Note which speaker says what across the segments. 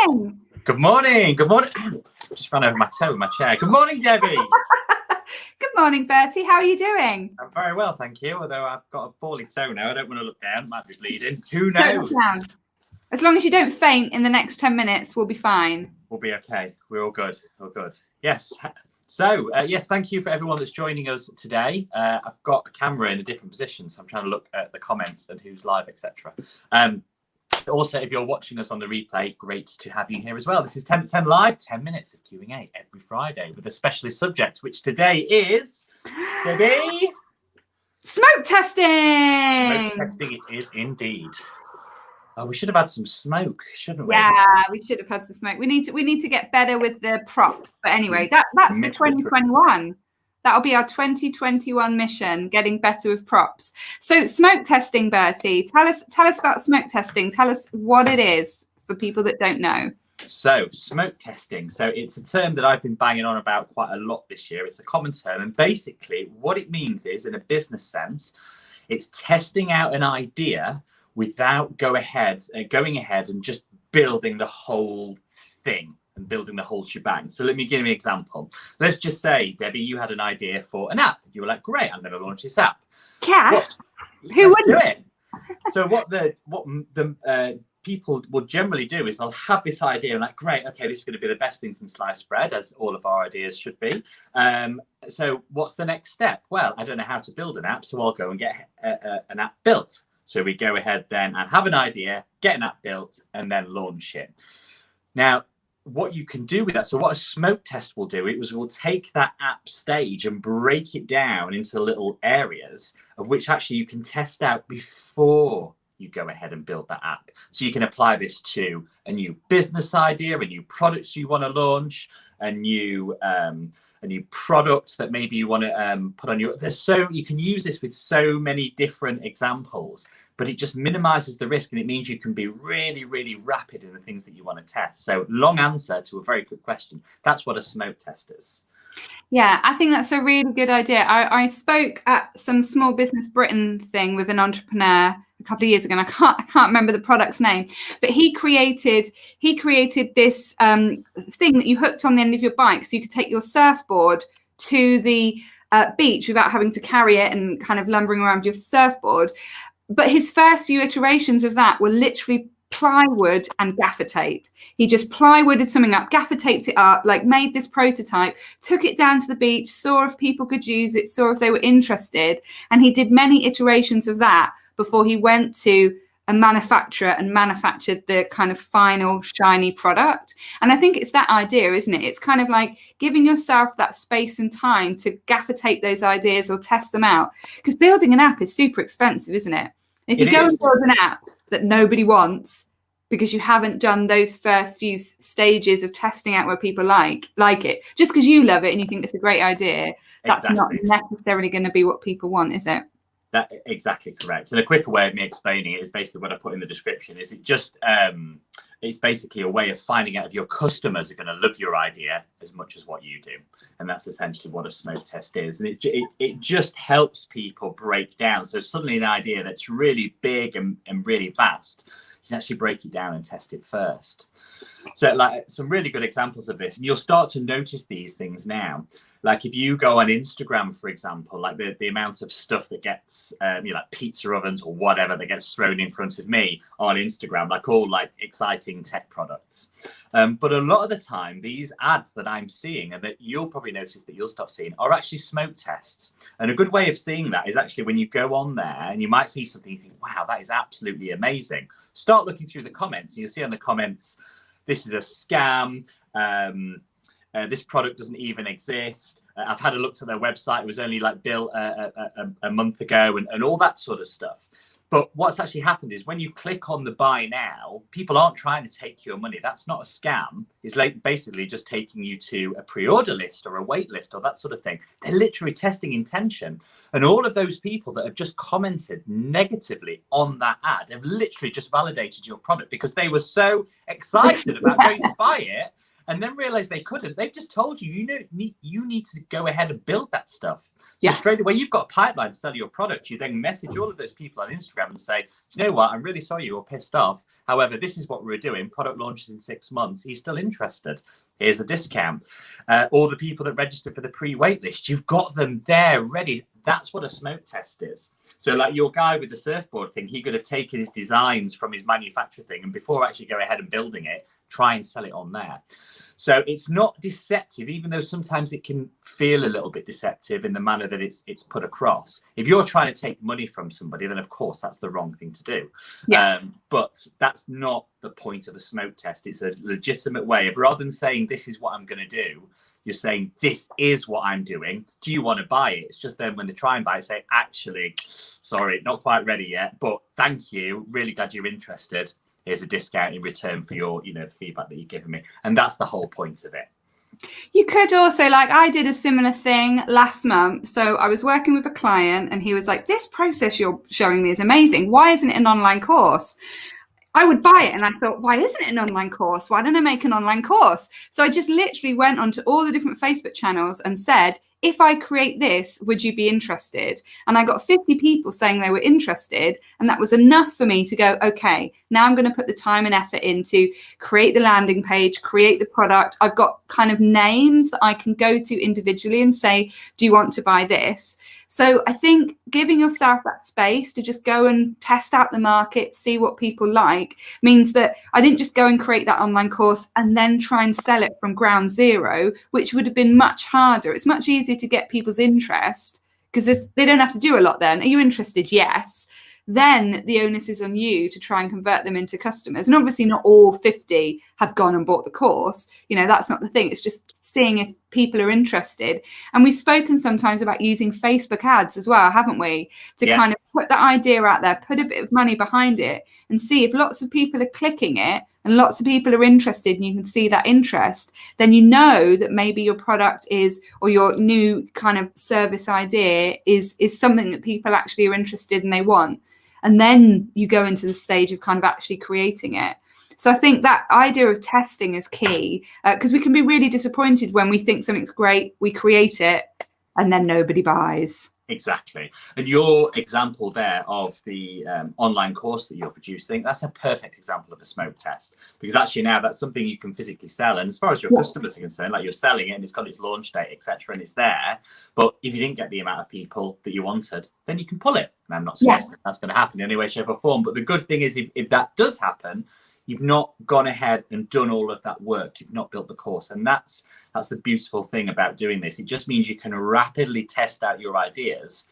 Speaker 1: morning.
Speaker 2: Good morning. Good morning. Just ran over my toe with my chair. Good morning, Debbie.
Speaker 1: Good morning, Bertie. How are you doing?
Speaker 2: I'm very well, thank you. Although I've got a poorly toe now. I don't want to look down. Might be bleeding. Who
Speaker 1: Don't
Speaker 2: knows?
Speaker 1: look down. As long as you don't faint in the next 10 minutes, we'll be fine.
Speaker 2: We'll be okay. We're all good. All good. Yes. So, yes, thank you for everyone that's joining us today. I've got a camera in a different position, so I'm trying to look at the comments and who's live, etc. Also, if you're watching us on the replay, great to have you here as well. This is 10 to 10 Live, 10 minutes of Q&A every Friday with a specialist subject, which today is, Debbie?
Speaker 1: Smoke testing!
Speaker 2: Smoke testing it is indeed. Oh, we should have had some smoke, shouldn't we?
Speaker 1: Yeah, we should have had some smoke. We need to get better with the props. But anyway, that's for 2021. That'll be our 2021 mission, getting better with props. So smoke testing, Bertie, tell us about smoke testing. Tell us what it is for people that don't know.
Speaker 2: So smoke testing. So it's a term that I've been banging on about quite a lot this year. It's a common term. And basically what it means is, in a business sense, it's testing out an idea without going ahead and just building the whole thing and building the whole shebang. So let me give you an example. Let's just say, Debbie, you had an idea for an app. You were like, great, I'm going to launch this app.
Speaker 1: Yeah. Who wouldn't
Speaker 2: do it? So what the people will generally do is they'll have this idea and like, great, okay, this is going to be the best thing from sliced bread, as all of our ideas should be. So what's the next step? Well, I don't know how to build an app, so I'll go and get an app built. So we go ahead then and have an idea, get an app built, and then launch it. Now, what you can do with that, so what a smoke test will do, we'll take that app stage and break it down into little areas of which actually you can test out before you go ahead and build that app. So you can apply this to a new business idea, a new products you want to launch, a new product that maybe you want to put on your. You can use this with so many different examples, but it just minimizes the risk and it means you can be really, really rapid in the things that you want to test. So long answer to a very good question. That's what a smoke test is.
Speaker 1: Yeah, I think that's a really good idea. I spoke at some Small Business Britain thing with an entrepreneur a couple of years ago, and I can't remember the product's name, but he created this thing that you hooked on the end of your bike, so you could take your surfboard to the beach without having to carry it and kind of lumbering around your surfboard. But his first few iterations of that were literally plywood and gaffer tape. He just plywooded something up, gaffer taped it up, like made this prototype, took it down to the beach, saw if people could use it, saw if they were interested. And he did many iterations of that before he went to a manufacturer and manufactured the kind of final shiny product. And I think it's that idea, isn't it? It's kind of like giving yourself that space and time to gaffer tape those ideas or test them out. Because building an app is super expensive, isn't it? If you go and build an app that nobody wants because you haven't done those first few stages of testing out where people like it, just because you love it and you think it's a great idea, that's not necessarily going to be what people want, is it?
Speaker 2: That's exactly correct. And a quicker way of me explaining it is basically what I put in the description. Is it just it's basically a way of finding out if your customers are going to love your idea as much as what you do. And that's essentially what a smoke test is. And it just helps people break down. So suddenly an idea that's really big and really vast, you can actually break it down and test it first. So like some really good examples of this, and you'll start to notice these things now. Like if you go on Instagram, for example, like the amount of stuff that gets, like pizza ovens or whatever that gets thrown in front of me on Instagram, like all like exciting tech products. But a lot of the time, these ads that I'm seeing and that you'll probably notice that you'll start seeing are actually smoke tests. And a good way of seeing that is actually when you go on there and you might see something, you think, wow, that is absolutely amazing. Start looking through the comments and you'll see on the comments, this is a scam. This product doesn't even exist. I've had a look to their website. It was only like built a month ago and all that sort of stuff. But what's actually happened is when you click on the buy now, people aren't trying to take your money. That's not a scam. It's like basically just taking you to a pre-order list or a wait list or that sort of thing. They're literally testing intention. And all of those people that have just commented negatively on that ad have literally just validated your product because they were so excited about going to buy it. and then realize they couldn't. They've just told you, you need to go ahead and build that stuff. So
Speaker 1: Yeah.
Speaker 2: straight away, you've got a pipeline to sell your product. You then message all of those people on Instagram and say, do you know what? I'm really sorry you were pissed off. However, this is what we're doing. Product launches in 6 months. He's still interested. Here's a discount. Or the people that register for the pre-wait list, you've got them there ready. That's what a smoke test is. So like your guy with the surfboard thing, he could have taken his designs from his manufacturer thing and before actually go ahead and building it, try and sell it on there. So it's not deceptive, even though sometimes it can feel a little bit deceptive in the manner that it's put across. If you're trying to take money from somebody, then of course that's the wrong thing to do. Yeah. But that's not the point of a smoke test. It's a legitimate way of, rather than saying this is what I'm going to do, you're saying this is what I'm doing. Do you want to buy it? It's just then when they try and buy it, say, actually, sorry, not quite ready yet, but thank you. Really glad you're interested. Here's a discount in return for your, feedback that you've given me. And that's the whole point of it.
Speaker 1: You could also, like, I did a similar thing last month. So I was working with a client and he was like, this process you're showing me is amazing. Why isn't it an online course? I would buy it. And I thought, why isn't it an online course? Why don't I make an online course? So I just literally went onto all the different Facebook channels and said, if I create this, would you be interested? And I got 50 people saying they were interested. And that was enough for me to go, okay, now I'm going to put the time and effort in to create the landing page, create the product. I've got kind of names that I can go to individually and say, do you want to buy this? So I think giving yourself that space to just go and test out the market, see what people like, means that I didn't just go and create that online course and then try and sell it from ground zero, which would have been much harder. It's much easier to get people's interest because they don't have to do a lot then. Are you interested? Yes. Then the onus is on you to try and convert them into customers. And obviously not all 50 have gone and bought the course. That's not the thing. It's just seeing if people are interested. And we've spoken sometimes about using Facebook ads as well, haven't we? To kind of put that idea out there, put a bit of money behind it and see if lots of people are clicking it and lots of people are interested and you can see that interest, then you know that maybe your product is, or your new kind of service idea is something that people actually are interested and they want. And then you go into the stage of kind of actually creating it. So I think that idea of testing is key because we can be really disappointed when we think something's great, we create it, and then nobody buys.
Speaker 2: Exactly. And your example there of the online course that you're producing, that's a perfect example of a smoke test, because actually now that's something you can physically sell. And as far as your customers are concerned, like you're selling it and it's got its launch date, etc., and it's there. But if you didn't get the amount of people that you wanted, then you can pull it. And I'm not suggesting that's going to happen in any way, shape or form. But the good thing is if that does happen, you've not gone ahead and done all of that work. You've not built the course. And that's the beautiful thing about doing this. It just means you can rapidly test out your ideas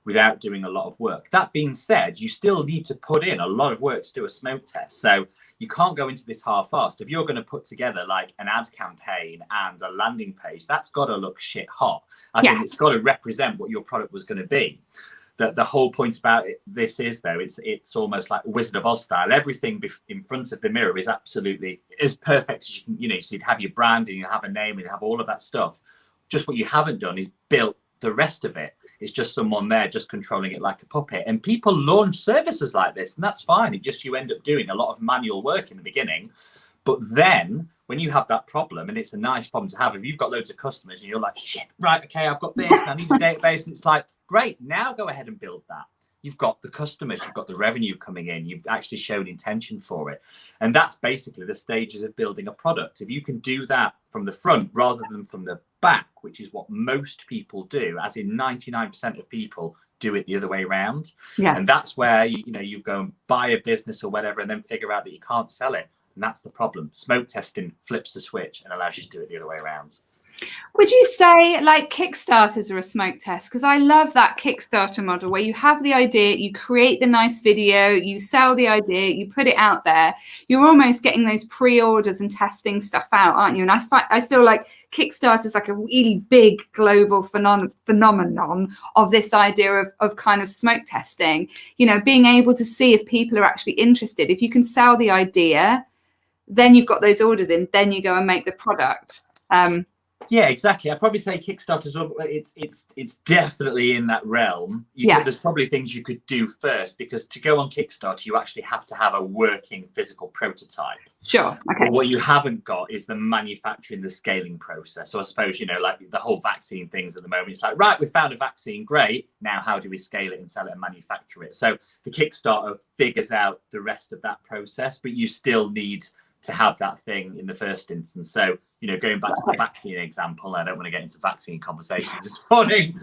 Speaker 2: without doing a lot of work. That being said, you still need to put in a lot of work to do a smoke test. So you can't go into this half-assed. If you're going to put together like an ad campaign and a landing page, that's got to look shit hot. I think it's got to represent what your product was going to be. The whole point about this is, though, it's almost like Wizard of Oz style. Everything in front of the mirror is absolutely as perfect as you can. So you'd have your brand and you have a name and you have all of that stuff. Just what you haven't done is built the rest of it. It's just someone there just controlling it like a puppet. And people launch services like this, and that's fine. It just, you end up doing a lot of manual work in the beginning. But then when you have that problem, and it's a nice problem to have, if you've got loads of customers and you're like, shit, right, okay, I've got this and I need a database, and it's like, great, now go ahead and build that. You've got the customers, you've got the revenue coming in, you've actually shown intention for it. And that's basically the stages of building a product. If you can do that from the front rather than from the back, which is what most people do, as in 99% of people do it the other way around. Yeah. And that's where you go and buy a business or whatever and then figure out that you can't sell it. And that's the problem. Smoke testing flips the switch and allows you to do it the other way around.
Speaker 1: Would you say like Kickstarters are a smoke test? Because I love that Kickstarter model where you have the idea, you create the nice video, you sell the idea, you put it out there. You're almost getting those pre-orders and testing stuff out, aren't you? And I feel like Kickstarter is like a really big global phenomenon of this idea of kind of smoke testing, being able to see if people are actually interested. If you can sell the idea, then you've got those orders in, then you go and make the product.
Speaker 2: Yeah, exactly. I'd probably say Kickstarter's it's definitely in that realm. There's probably things you could do first, because to go on Kickstarter, you actually have to have a working physical prototype.
Speaker 1: Sure. Okay.
Speaker 2: But what you haven't got is the manufacturing, the scaling process. So I suppose, like the whole vaccine things at the moment, it's like, right, we found a vaccine, great. Now, how do we scale it and sell it and manufacture it? So the Kickstarter figures out the rest of that process, but you still need to have that thing in the first instance. So, going back to the vaccine example, I don't want to get into vaccine conversations this morning,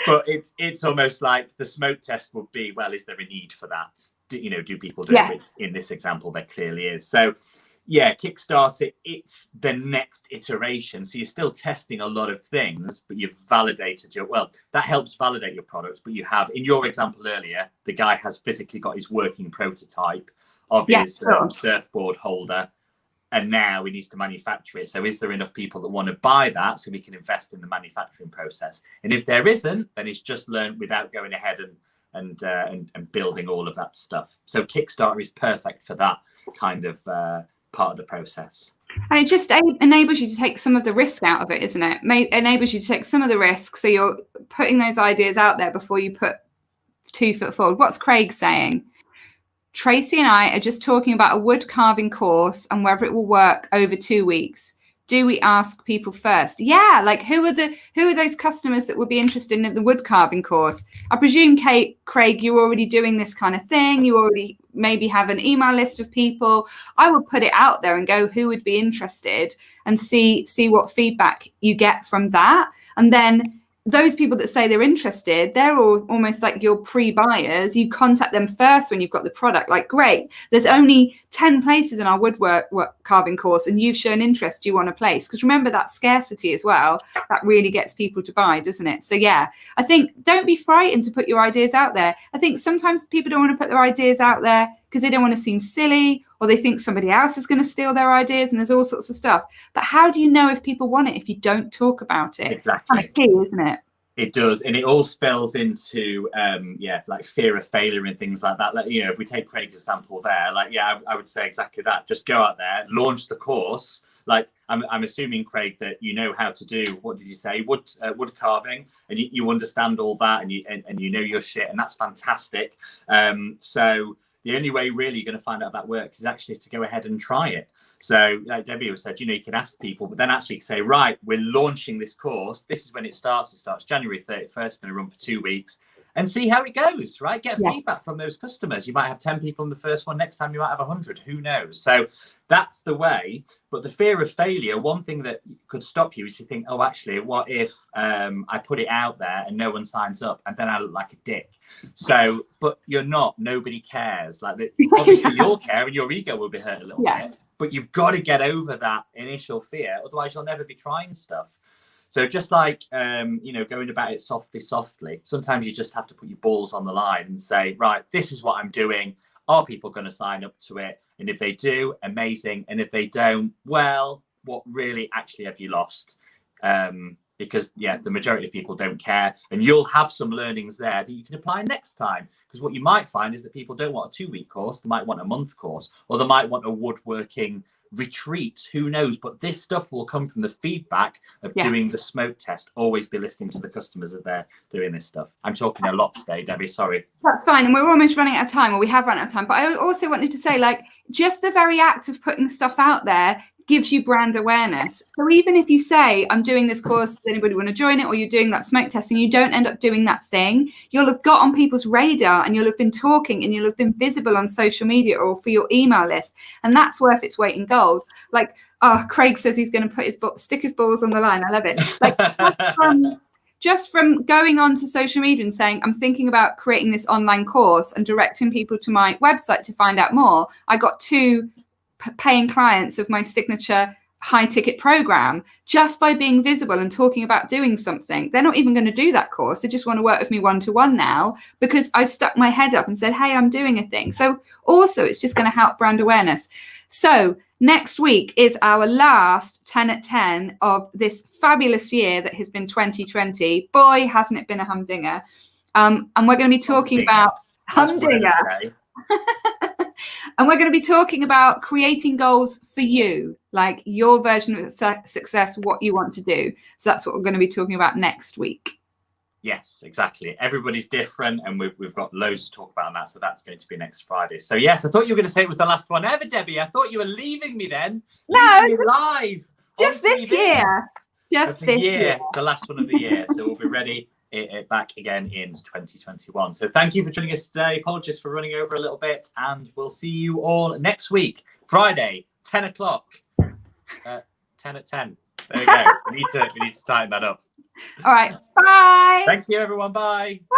Speaker 2: but it's almost like the smoke test would be, well, is there a need for that? Do people do it? In this example, there clearly is. So, yeah, Kickstarter, it's the next iteration. So you're still testing a lot of things, but you've validated that helps validate your products. But you have, in your example earlier, the guy has physically got his working prototype of his surfboard holder, and now he needs to manufacture it. So is there enough people that want to buy that so we can invest in the manufacturing process? And if there isn't, then it's just learned without going ahead and building all of that stuff. So Kickstarter is perfect for that kind of part of the process.
Speaker 1: And it just enables you to take some of the risk out of it, isn't it? Enables you to take some of the risk, so you're putting those ideas out there before you put 2 foot forward. What's Craig saying? Tracy and I are just talking about a wood carving course and whether it will work over 2 weeks. Do we ask people first? Yeah, like who are those customers that would be interested in the wood carving course? I presume, Craig, you're already doing this kind of thing. You already maybe have an email list of people. I would put it out there and go, who would be interested, and see what feedback you get from that. And then those people that say they're interested, they're all almost like your pre-buyers. You contact them first when you've got the product. Like, great, there's only 10 places in our woodwork carving course and you've shown interest. Do you want a place? Because remember that scarcity as well, that really gets people to buy, doesn't it? So yeah, I think don't be frightened to put your ideas out there. I think sometimes people don't want to put their ideas out there because they don't want to seem silly, or they think somebody else is going to steal their ideas, and there's all sorts of stuff. But how do you know if people want it if you don't talk about it?
Speaker 2: Exactly.
Speaker 1: It's kind of key, isn't it?
Speaker 2: It does, and it all spells into like fear of failure and things like that. Like, if we take Craig's example there, I would say exactly that. Just go out there, launch the course. Like I'm assuming, Craig, that you know how to do, what did you say, wood carving, and you understand all that, and you know your shit, and that's fantastic. So the only way really you're going to find out that works is actually to go ahead and try it. So like Debbie was said, you can ask people, but then actually say, right, we're launching this course. This is when it starts. It starts January 31st, going to run for 2 weeks, and see how it goes, right? Get feedback from those customers. You might have 10 people in the first one. Next time you might have 100. Who knows? So that's the way. But the fear of failure, one thing that could stop you is you think, oh, actually, what if I put it out there and no one signs up and then I look like a dick? So, but you're not. Nobody cares. Like, obviously you'll care and your ego will be hurt a little bit. But you've got to get over that initial fear. Otherwise, you'll never be trying stuff. So just like, going about it softly, sometimes you just have to put your balls on the line and say, right, this is what I'm doing. Are people going to sign up to it? And if they do, amazing. And if they don't, well, what really actually have you lost? Because, the majority of people don't care. And you'll have some learnings there that you can apply next time. Because what you might find is that people don't want a 2-week course. They might want a month course, or they might want a woodworking retreat. Who knows? But this stuff will come from the feedback of doing the smoke test. Always be listening to the customers as they're doing this stuff. I'm talking a lot today, Debbie, sorry.
Speaker 1: That's fine, and we're almost running out of time, or we have run out of time. But I also wanted to say, like, just the very act of putting stuff out there gives you brand awareness. So even if you say, I'm doing this course, does anybody want to join it? Or you're doing that smoke test and you don't end up doing that thing, you'll have got on people's radar and you'll have been talking and you'll have been visible on social media or for your email list. And that's worth its weight in gold. Like, Craig says he's going to stick his balls on the line. I love it. Like, just from going on to social media and saying, I'm thinking about creating this online course and directing people to my website to find out more, I got 2 paying clients of my signature high ticket program just by being visible and talking about doing something. They're not even going to do that course. They just want to work with me one-to-one now because I stuck my head up and said, hey, I'm doing a thing. So also it's just going to help brand awareness. So next week is our last 10 at 10 of this fabulous year that has been 2020. Boy, hasn't it been a humdinger. And we're going to be talking about humdinger. And we're going to be talking about creating goals for you, like your version of success, what you want to do. So that's what we're going to be talking about next week.
Speaker 2: Yes, exactly. Everybody's different, and we've got loads to talk about on that. So that's going to be next Friday. So yes, I thought you were going to say it was the last one ever, Debbie. I thought you were leaving me then.
Speaker 1: No,
Speaker 2: leaving me live.
Speaker 1: Just this year. Just this year.
Speaker 2: It's the last one of the year. So we'll be ready back again in 2021. So thank you for joining us today. Apologies for running over a little bit, and we'll see you all next week, Friday, 10 o'clock. 10 at 10. There we go. we need to tighten that up.
Speaker 1: All right. Bye.
Speaker 2: Thank you, everyone. Bye.
Speaker 1: Bye.